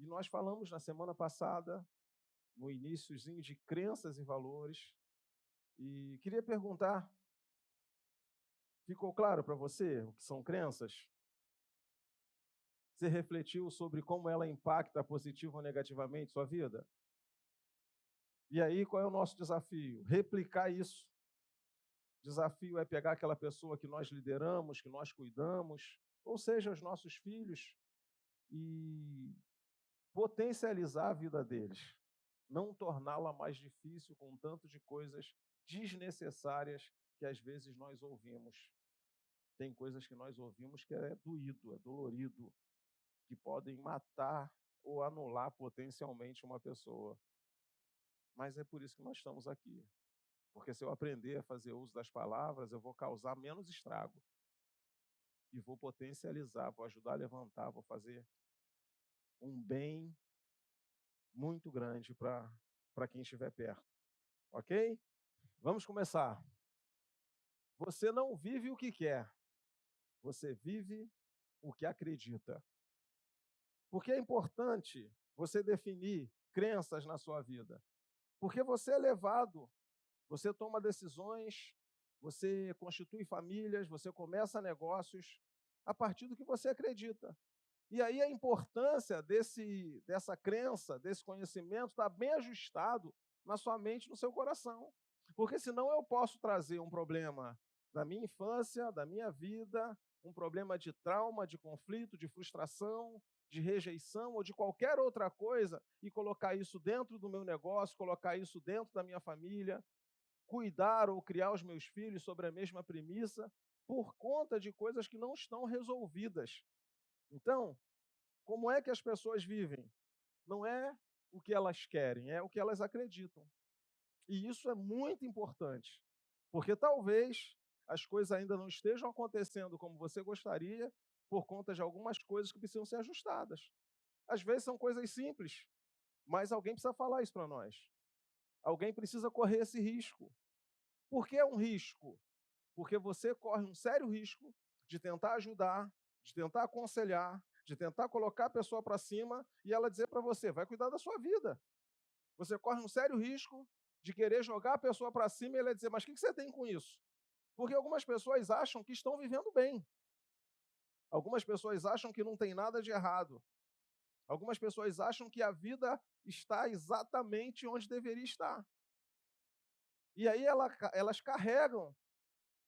nós falamos na semana passada, no iniciozinho de crenças e valores, e queria perguntar, ficou claro para você o que são crenças? Você refletiu sobre como ela impacta positivo ou negativamente sua vida? E aí, qual é o nosso desafio? Replicar isso. O desafio é pegar aquela pessoa que nós lideramos, que nós cuidamos, ou seja, os nossos filhos, e potencializar a vida deles, não torná-la mais difícil com tanto de coisas desnecessárias que às vezes nós ouvimos. Tem coisas que nós ouvimos que é doído, é dolorido, que podem matar ou anular potencialmente uma pessoa. Mas é por isso que nós estamos aqui. Porque se eu aprender a fazer uso das palavras, eu vou causar menos estrago e vou potencializar, vou ajudar a levantar, vou fazer um bem muito grande para quem estiver perto. Ok? Vamos começar. Você não vive o que quer, você vive o que acredita. Porque é importante você definir crenças na sua vida. Porque você é levado, você toma decisões, você constitui famílias, você começa negócios a partir do que você acredita. E aí a importância dessa crença, desse conhecimento, está bem ajustado na sua mente, no seu coração. Porque senão eu posso trazer um problema da minha infância, da minha vida, um problema de trauma, de conflito, de frustração, de rejeição ou de qualquer outra coisa e colocar isso dentro do meu negócio, colocar isso dentro da minha família, cuidar ou criar os meus filhos sobre a mesma premissa, por conta de coisas que não estão resolvidas. Então, como é que as pessoas vivem? Não é o que elas querem, é o que elas acreditam. E isso é muito importante, porque talvez as coisas ainda não estejam acontecendo como você gostaria, por conta de algumas coisas que precisam ser ajustadas. Às vezes são coisas simples, mas alguém precisa falar isso para nós. Alguém precisa correr esse risco. Por que é um risco? Porque você corre um sério risco de tentar ajudar, de tentar aconselhar, de tentar colocar a pessoa para cima e ela dizer para você, vai cuidar da sua vida. Você corre um sério risco de querer jogar a pessoa para cima e ela dizer, mas o que você tem com isso? Porque algumas pessoas acham que estão vivendo bem. Algumas pessoas acham que não tem nada de errado. Algumas pessoas acham que a vida está exatamente onde deveria estar. E aí elas carregam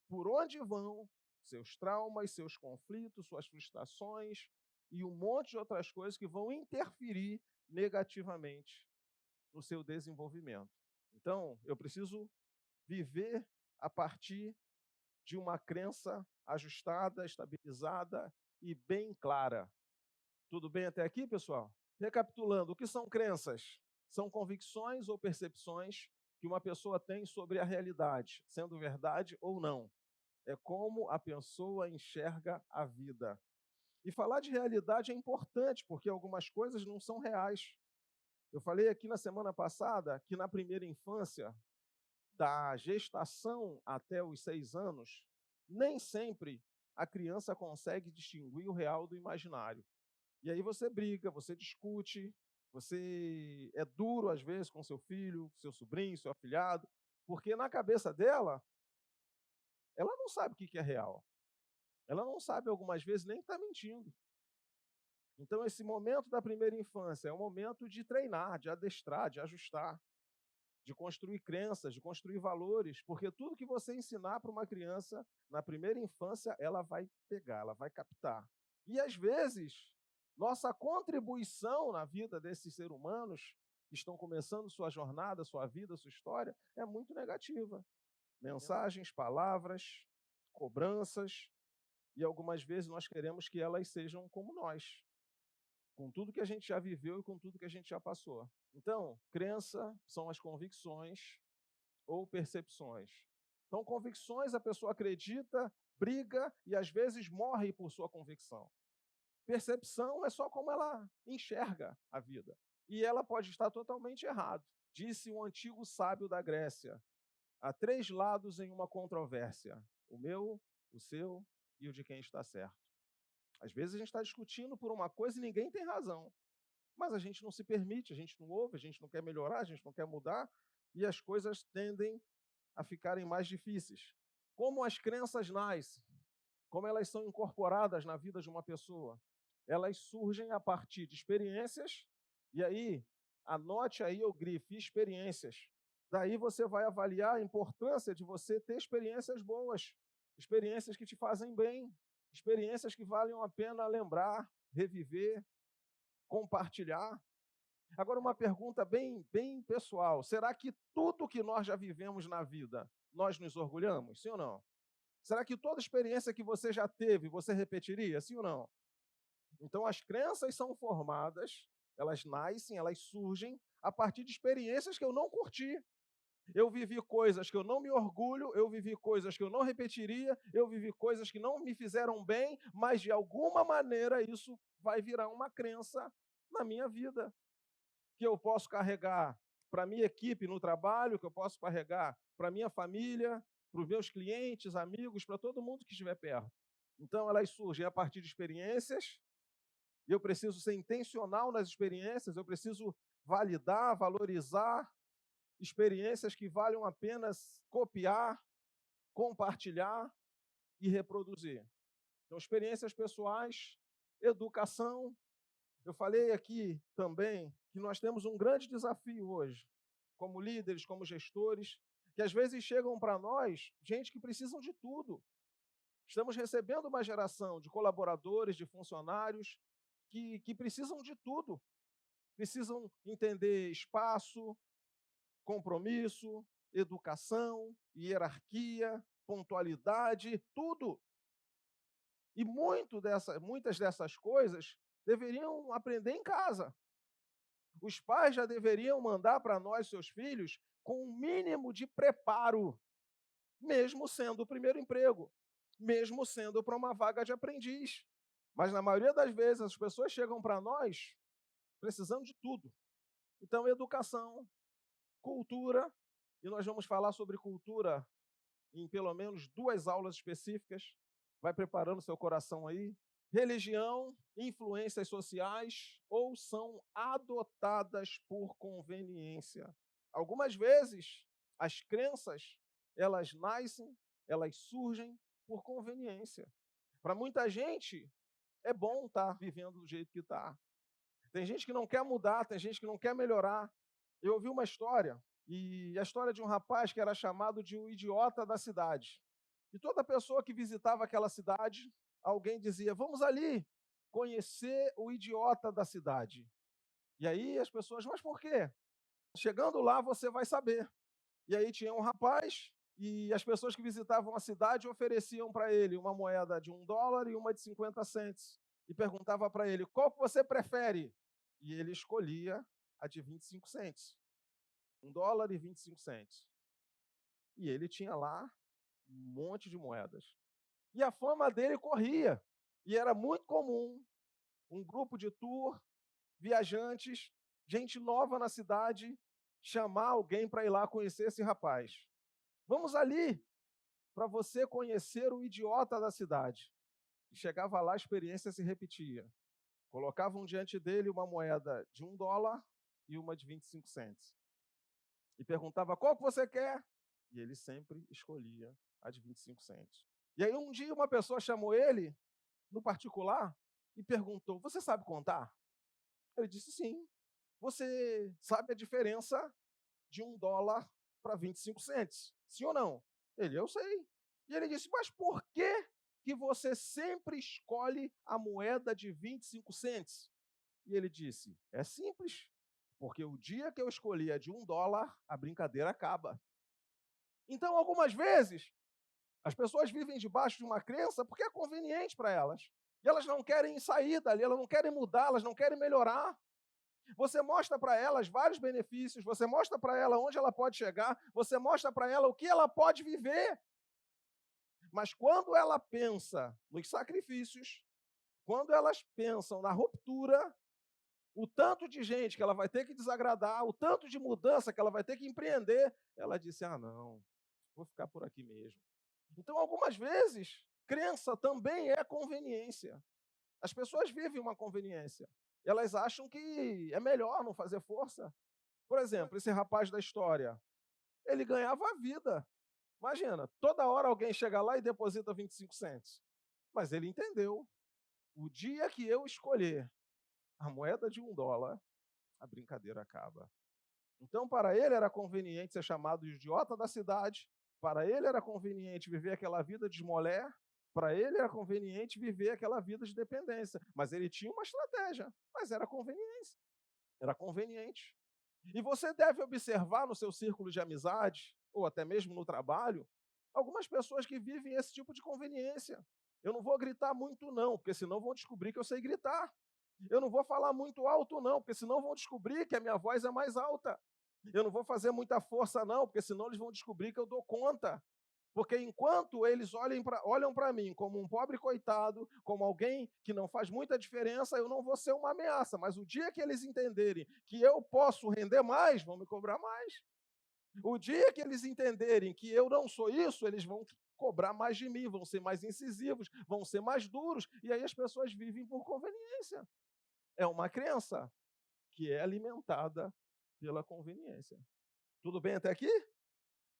por onde vão seus traumas, seus conflitos, suas frustrações e um monte de outras coisas que vão interferir negativamente no seu desenvolvimento. Então, eu preciso viver a partir de uma crença ajustada, estabilizada e bem clara. Tudo bem até aqui, pessoal? Recapitulando, o que são crenças? São convicções ou percepções que uma pessoa tem sobre a realidade, sendo verdade ou não. É como a pessoa enxerga a vida. E falar de realidade é importante, porque algumas coisas não são reais. Eu falei aqui na semana passada que na primeira infância, da gestação até os 6 anos, nem sempre a criança consegue distinguir o real do imaginário. E aí você briga, você discute, você é duro às vezes com seu filho, seu sobrinho, seu afilhado, porque na cabeça dela, ela não sabe o que é real. Ela não sabe algumas vezes nem que está mentindo. Então esse momento da primeira infância é um momento de treinar, de adestrar, de ajustar, de construir crenças, de construir valores, porque tudo que você ensinar para uma criança na primeira infância, ela vai pegar, ela vai captar. E às vezes, nossa contribuição na vida desses seres humanos que estão começando sua jornada, sua vida, sua história, é muito negativa. Mensagens, palavras, cobranças, e algumas vezes nós queremos que elas sejam como nós, com tudo que a gente já viveu e com tudo que a gente já passou. Então, crença são as convicções ou percepções. Então, convicções a pessoa acredita, briga e às vezes morre por sua convicção. Percepção é só como ela enxerga a vida. E ela pode estar totalmente errado. Disse um antigo sábio da Grécia: há 3 lados em uma controvérsia: o meu, o seu e o de quem está certo. Às vezes a gente está discutindo por uma coisa e ninguém tem razão. mas a gente não se permite, a gente não ouve, a gente não quer melhorar, a gente não quer mudar, e as coisas tendem a ficarem mais difíceis. Como as crenças nascem, como elas são incorporadas na vida de uma pessoa? Elas surgem a partir de experiências, e aí, anote aí o grife, experiências. Daí você vai avaliar a importância de você ter experiências boas, experiências que te fazem bem, experiências que valem a pena lembrar, reviver, compartilhar. Agora, uma pergunta bem pessoal: será que tudo que nós já vivemos na vida, nós nos orgulhamos? Sim ou não? Será que toda experiência que você já teve, você repetiria? Sim ou não? Então, as crenças são formadas, elas nascem, elas surgem a partir de experiências que eu não curti. Eu vivi coisas que eu não me orgulho, eu vivi coisas que eu não repetiria, eu vivi coisas que não me fizeram bem, mas de alguma maneira isso vai virar uma crença na minha vida, que eu posso carregar para a minha equipe no trabalho, que eu posso carregar para a minha família, para os meus clientes, amigos, para todo mundo que estiver perto. Então, elas surgem a partir de experiências, e eu preciso ser intencional nas experiências, eu preciso validar, valorizar experiências que valham apenas copiar, compartilhar e reproduzir. Então, experiências pessoais, educação. Eu falei aqui também que nós temos um grande desafio hoje, como líderes, como gestores, que às vezes chegam para nós gente que precisam de tudo. Estamos recebendo uma geração de colaboradores, de funcionários que precisam de tudo. Precisam entender espaço, compromisso, educação, hierarquia, pontualidade, tudo. E muitas dessas coisas deveriam aprender em casa. Os pais já deveriam mandar para nós, seus filhos, com um mínimo de preparo, mesmo sendo o primeiro emprego, mesmo sendo para uma vaga de aprendiz. Mas na maioria das vezes as pessoas chegam para nós precisando de tudo. Então, educação, cultura, e nós vamos falar sobre cultura em pelo menos 2 aulas específicas. Vai preparando seu coração aí. Religião, influências sociais ou são adotadas por conveniência. Algumas vezes, as crenças, elas nascem, elas surgem por conveniência. Para muita gente, é bom estar vivendo do jeito que está. Tem gente que não quer mudar, tem gente que não quer melhorar. Eu ouvi uma história, e a história de um rapaz que era chamado de o idiota da cidade. E toda pessoa que visitava aquela cidade, alguém dizia: vamos ali conhecer o idiota da cidade. E aí as pessoas: mas por quê? Chegando lá você vai saber. E aí tinha um rapaz, e as pessoas que visitavam a cidade ofereciam para ele uma moeda de $1 e uma de 50 cents. E perguntava para ele: qual que você prefere? E ele escolhia a de 25 cents. $1 e 25 cents. E ele tinha lá um monte de moedas. E a fama dele corria. E era muito comum um grupo de tour, viajantes, gente nova na cidade, chamar alguém para ir lá conhecer esse rapaz. Vamos ali para você conhecer o idiota da cidade. E chegava lá, a experiência se repetia. Colocavam diante dele uma moeda de $1 e uma de 25 cents. E perguntava: qual que você quer? E ele sempre escolhia a de 25 cents. E aí um dia uma pessoa chamou ele, no particular, e perguntou: você sabe contar? Ele disse: sim. Você sabe a diferença de $1 para 25 cents? Sim ou não? Ele: eu sei. E ele disse: mas por que você sempre escolhe a moeda de 25 cents? E ele disse: é simples, porque o dia que eu escolhi a de $1, a brincadeira acaba. Então, algumas vezes, as pessoas vivem debaixo de uma crença porque é conveniente para elas. E elas não querem sair dali, elas não querem mudar, elas não querem melhorar. Você mostra para elas vários benefícios, você mostra para ela onde ela pode chegar, você mostra para ela o que ela pode viver. Mas quando ela pensa nos sacrifícios, quando elas pensam na ruptura, o tanto de gente que ela vai ter que desagradar, o tanto de mudança que ela vai ter que empreender, ela disse: ah, não, vou ficar por aqui mesmo. Então, algumas vezes, crença também é conveniência. As pessoas vivem uma conveniência. Elas acham que é melhor não fazer força. Por exemplo, esse rapaz da história, ele ganhava a vida. Imagina, toda hora alguém chega lá e deposita 25 cents. Mas ele entendeu. O dia que eu escolher a moeda de $1, a brincadeira acaba. Então, para ele era conveniente ser chamado de idiota da cidade, para ele era conveniente viver aquela vida de esmolé, para ele era conveniente viver aquela vida de dependência. Mas ele tinha uma estratégia, mas era conveniência, era conveniente. E você deve observar no seu círculo de amizade, ou até mesmo no trabalho, algumas pessoas que vivem esse tipo de conveniência. Eu não vou gritar muito, não, porque senão vão descobrir que eu sei gritar. Eu não vou falar muito alto, não, porque senão vão descobrir que a minha voz é mais alta. Eu não vou fazer muita força, não, porque senão eles vão descobrir que eu dou conta. Porque enquanto eles olham para mim como um pobre coitado, como alguém que não faz muita diferença, eu não vou ser uma ameaça. Mas o dia que eles entenderem que eu posso render mais, vão me cobrar mais. O dia que eles entenderem que eu não sou isso, eles vão cobrar mais de mim, vão ser mais incisivos, vão ser mais duros, e aí as pessoas vivem por conveniência. É uma crença que é alimentada pela conveniência. Tudo bem até aqui?